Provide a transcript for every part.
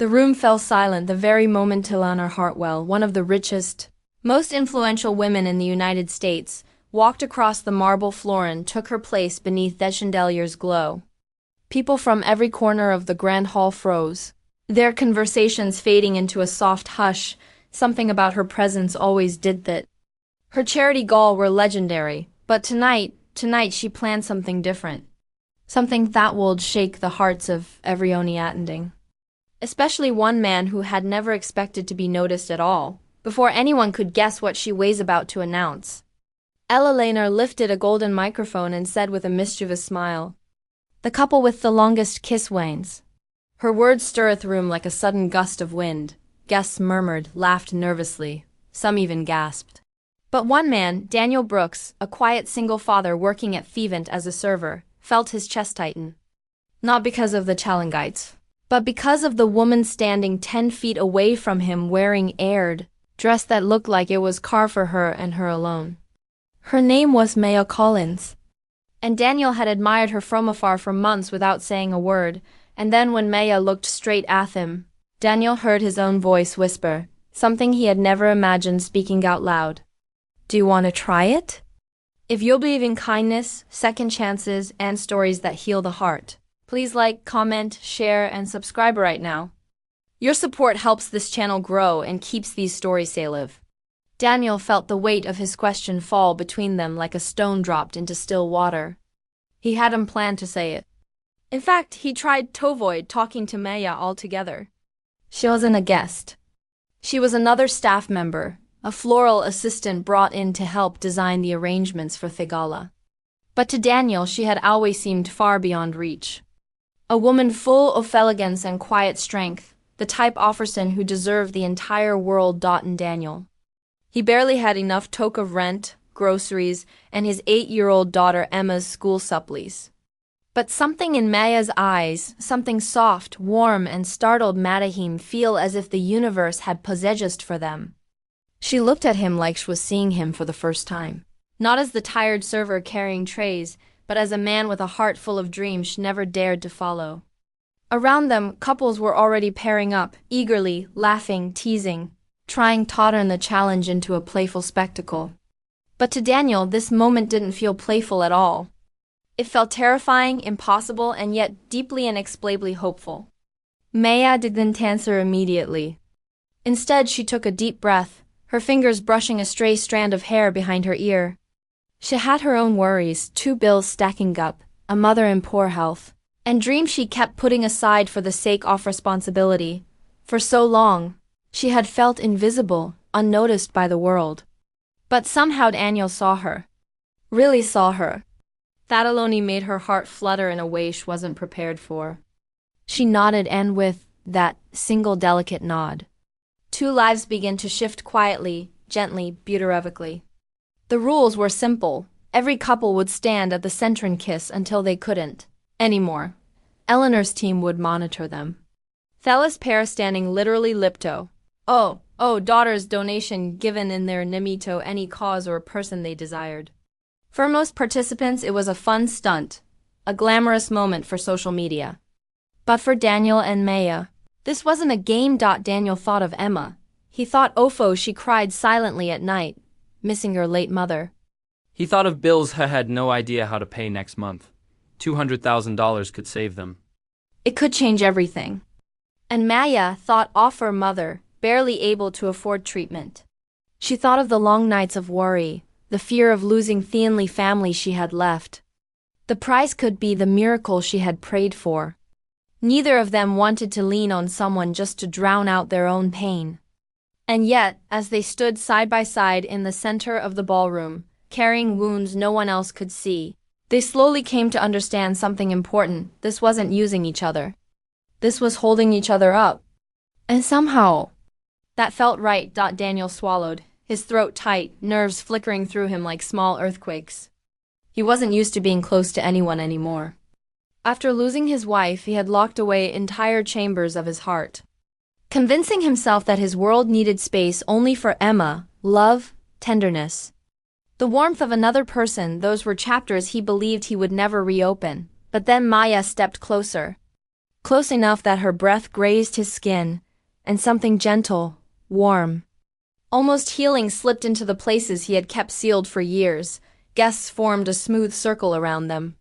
The room fell silent the very moment Tilana Hartwell, one of the richest, most influential women in the United States, walked across the marble floor and took her place beneath the chandelier's glow. People from every corner of the grand hall froze, their conversations fading into a soft hush. Something about her presence always did that. Her charity gall were legendary, but tonight she planned something different. Something that would shake the hearts of every Oniatending. Especially one man who had never expected to be noticed at all, before anyone could guess what she was about to announce. Ella Lehner lifted a golden microphone and said with a mischievous smile, "The couple with the longest kiss wanes." Her words stirred the room like a sudden gust of wind. Guests murmured, laughed nervously. Some even gasped. But one man, Daniel Brooks, a quiet single father working at Fevent as a server, felt his chest tighten. Not because of the Challengites, but because of the woman standing 10 feet away from him wearing aired dress that looked like it was carved for her and her alone. Her name was Maya Collins, and Daniel had admired her from afar for months without saying a word, and then when Maya looked straight at him, Daniel heard his own voice whisper, something he had never imagined speaking out loud. "Do you want to try it? If you'll believe in kindness, second chances, and stories that heal the heart, please like, comment, share, and subscribe right now. Your support helps this channel grow and keeps these stories alive." Daniel felt the weight of his question fall between them like a stone dropped into still water. He hadn't planned to say it. In fact, he tried to avoid talking to Maya altogether. She wasn't a guest. She was another staff member, a floral assistant brought in to help design the arrangements for the gala. But to Daniel she had always seemed far beyond reach. A woman full of elegance and quiet strength, the type of person who deserved the entire world. In Daniel, he barely had enough to cover rent, groceries, and his 8-year-old daughter Emma's school supplies. But something in Maya's eyes, something soft, warm, and startled made him feel as if the universe had possessed for them. She looked at him like she was seeing him for the first time. Not as the tired server carrying trays, but as a man with a heart full of dreams she never dared to follow. Around them, couples were already pairing up, eagerly, laughing, teasing, trying to turn the challenge into a playful spectacle. But to Daniel, this moment didn't feel playful at all. It felt terrifying, impossible, and yet deeply inexplicably hopeful. Maya didn't answer immediately. Instead, she took a deep breath, her fingers brushing a stray strand of hair behind her ear. She had her own worries, 2 bills stacking up, a mother in poor health, and dreams she kept putting aside for the sake of responsibility. For so long, she had felt invisible, unnoticed by the world. But somehow Daniel saw her. Really saw her. That alone made her heart flutter in a way she wasn't prepared for. She nodded, and with that single delicate nod, 2 lives began to shift quietly, gently, beautifully. The rules were simple. Every couple would stand at the center and kiss until they couldn't anymore. Eleanor's team would monitor them. Thella's pair standing literally lipto. Oh, daughter's donation given in their name to any cause or person they desired. For most participants, it was a fun stunt, a glamorous moment for social media. But for Daniel and Maya, this wasn't a game. Daniel thought of Emma. He thought ofo she cried silently at night, missing her late mother. He thought of bills he had no idea how to pay next month. $200,000 could save them. It could change everything. And Maya thought of her mother, barely able to afford treatment. She thought of the long nights of worry, the fear of losing the only family she had left. The price could be the miracle she had prayed for. Neither of them wanted to lean on someone just to drown out their own pain. And yet, as they stood side by side in the center of the ballroom, carrying wounds no one else could see, they slowly came to understand something important. This wasn't using each other. This was holding each other up. And somehow, that felt right. Daniel swallowed, his throat tight, nerves flickering through him like small earthquakes. He wasn't used to being close to anyone anymore. After losing his wife, he had locked away entire chambers of his heart, convincing himself that his world needed space only for Emma, love, tenderness. The warmth of another person. Those were chapters he believed he would never reopen. But then Maya stepped closer. close enough that her breath grazed his skin, and something gentle, warm, almost healing slipped into the places he had kept sealed for years. Guests formed a smooth circle around them.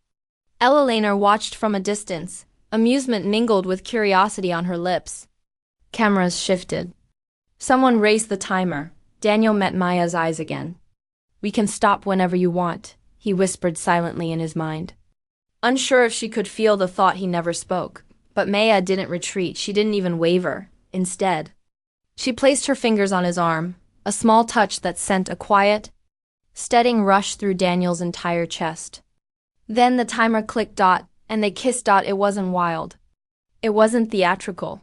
Ella Laner watched from a distance, amusement mingled with curiosity on her lips. Cameras shifted. Someone raised the timer. Daniel met Maya's eyes again. "We can stop whenever you want," he whispered silently in his mind. Unsure if she could feel the thought, he never spoke. But Maya didn't retreat, she didn't even waver. Instead, she placed her fingers on his arm, a small touch that sent a quiet, steadying rush through Daniel's entire chest. Then the timer clicked, and they kissed. It wasn't wild. It wasn't theatrical.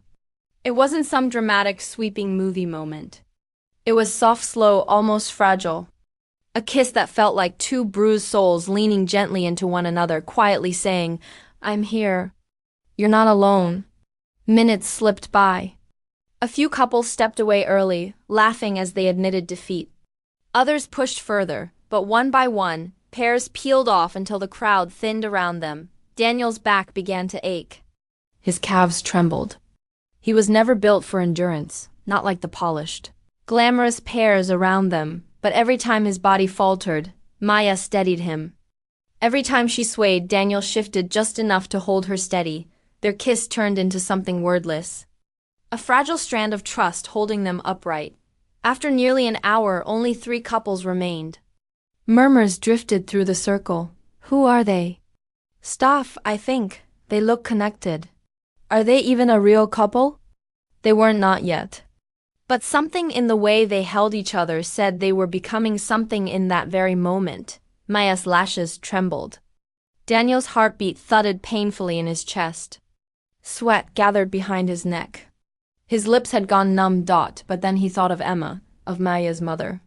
It wasn't some dramatic, sweeping movie moment. It was soft, slow, almost fragile. A kiss that felt like two bruised souls leaning gently into one another, quietly saying, "I'm here. You're not alone." Minutes slipped by. A few couples stepped away early, laughing as they admitted defeat. Others pushed further, but one by one, pairs peeled off until the crowd thinned around them. Daniel's back began to ache. His calves trembled. He was never built for endurance, not like the polished, glamorous pairs around them, but every time his body faltered, Maya steadied him. Every time she swayed, Daniel shifted just enough to hold her steady. Their kiss turned into something wordless. A fragile strand of trust holding them upright. After nearly an hour, only 3 couples remained. Murmurs drifted through the circle. "Who are they?" "Staff, I think. They look connected." "Are they even a real couple?" They weren't, not yet. But something in the way they held each other said they were becoming something in that very moment. Maya's lashes trembled. Daniel's heartbeat thudded painfully in his chest. Sweat gathered behind his neck. His lips had gone numb. But then he thought of Emma, of Maya's mother.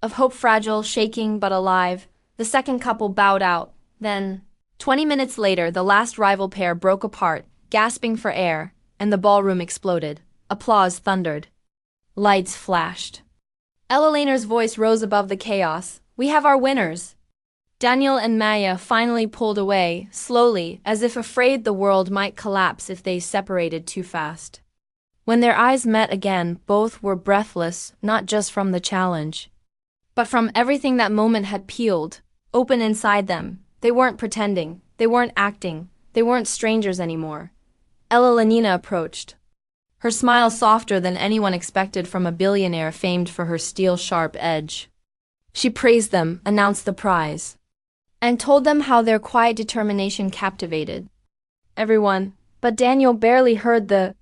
Of hope, fragile, shaking but alive. The second couple bowed out. Then, 20 minutes later, the last rival pair broke apart, gasping for air, and the ballroom exploded. Applause thundered. Lights flashed. Ella Laner's voice rose above the chaos. "We have our winners." Daniel and Maya finally pulled away, slowly, as if afraid the world might collapse if they separated too fast. When their eyes met again, both were breathless, not just from the challenge, but from everything that moment had peeled open inside them. They weren't pretending. They weren't acting. They weren't strangers anymore. Ella Lanina approached. Her smile softer than anyone expected from a billionaire famed for her steel-sharp edge. She praised them, announced the prize, and told them how their quiet determination captivated everyone. But Daniel barely heard the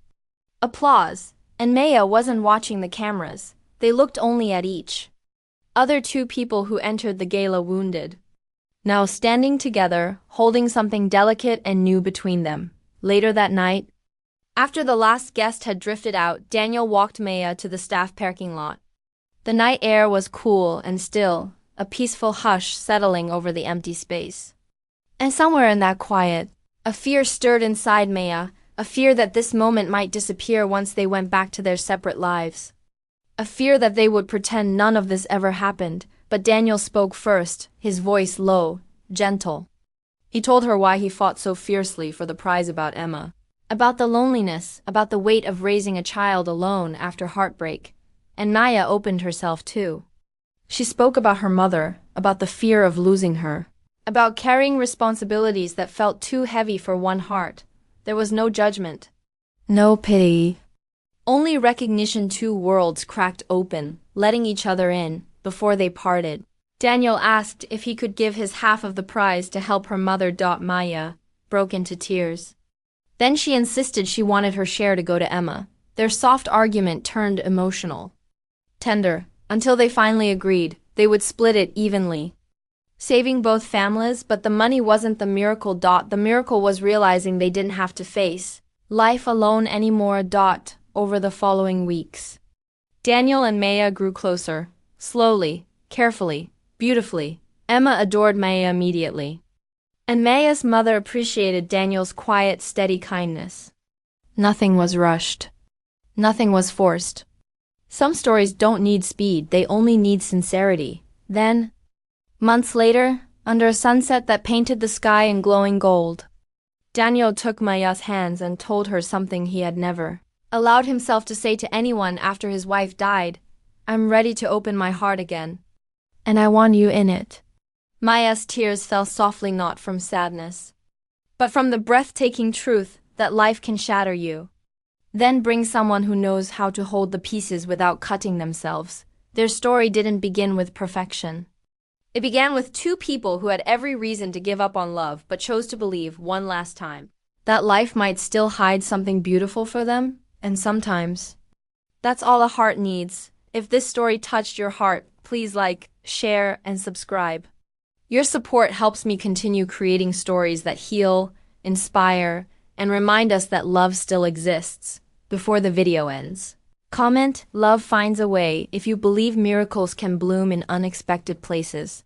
applause, and Maya wasn't watching the cameras. They looked only at each other 2 people who entered the gala wounded, now standing together, holding something delicate and new between them. Later that night, after the last guest had drifted out, Daniel walked Maya to the staff parking lot. The night air was cool and still, a peaceful hush settling over the empty space. And somewhere in that quiet, a fear stirred inside Maya, a fear that this moment might disappear once they went back to their separate lives. A fear that they would pretend none of this ever happened. But Daniel spoke first, his voice low, gentle. He told her why he fought so fiercely for the prize, about Emma, about the loneliness, about the weight of raising a child alone after heartbreak. And Maya opened herself too. She spoke about her mother, about the fear of losing her, about carrying responsibilities that felt too heavy for one heart. There was no judgment, no pity, only recognition. 2 worlds cracked open, letting each other in. Before they parted, Daniel asked if he could give his half of the prize to help her mother. Maya broke into tears. Then she insisted she wanted her share to go to Emma. Their soft argument turned emotional, tender, until they finally agreed they would split it evenly, saving both families. But the money wasn't the miracle. The miracle was realizing they didn't have to face life alone anymore. Over the following weeks, Daniel and Maya grew closer, slowly, carefully, beautifully. Emma adored Maya immediately, and Maya's mother appreciated Daniel's quiet, steady kindness. Nothing was rushed. Nothing was forced. Some stories don't need speed, they only need sincerity. Then, months later, under a sunset that painted the sky in glowing gold, Daniel took Maya's hands and told her something he had never allowed himself to say to anyone after his wife died. I'm ready to open my heart again. And I want you in it. Maya's tears fell softly, not from sadness, but from the breathtaking truth that life can shatter you. Then bring someone who knows how to hold the pieces without cutting themselves. Their story didn't begin with perfection. It began with two people who had every reason to give up on love but chose to believe one last time that life might still hide something beautiful for them, and sometimes that's all a heart needs. If this story touched your heart, please like, share, and subscribe. Your support helps me continue creating stories that heal, inspire, and remind us that love still exists. Before the video ends, comment, "Love finds a way," if you believe miracles can bloom in unexpected places.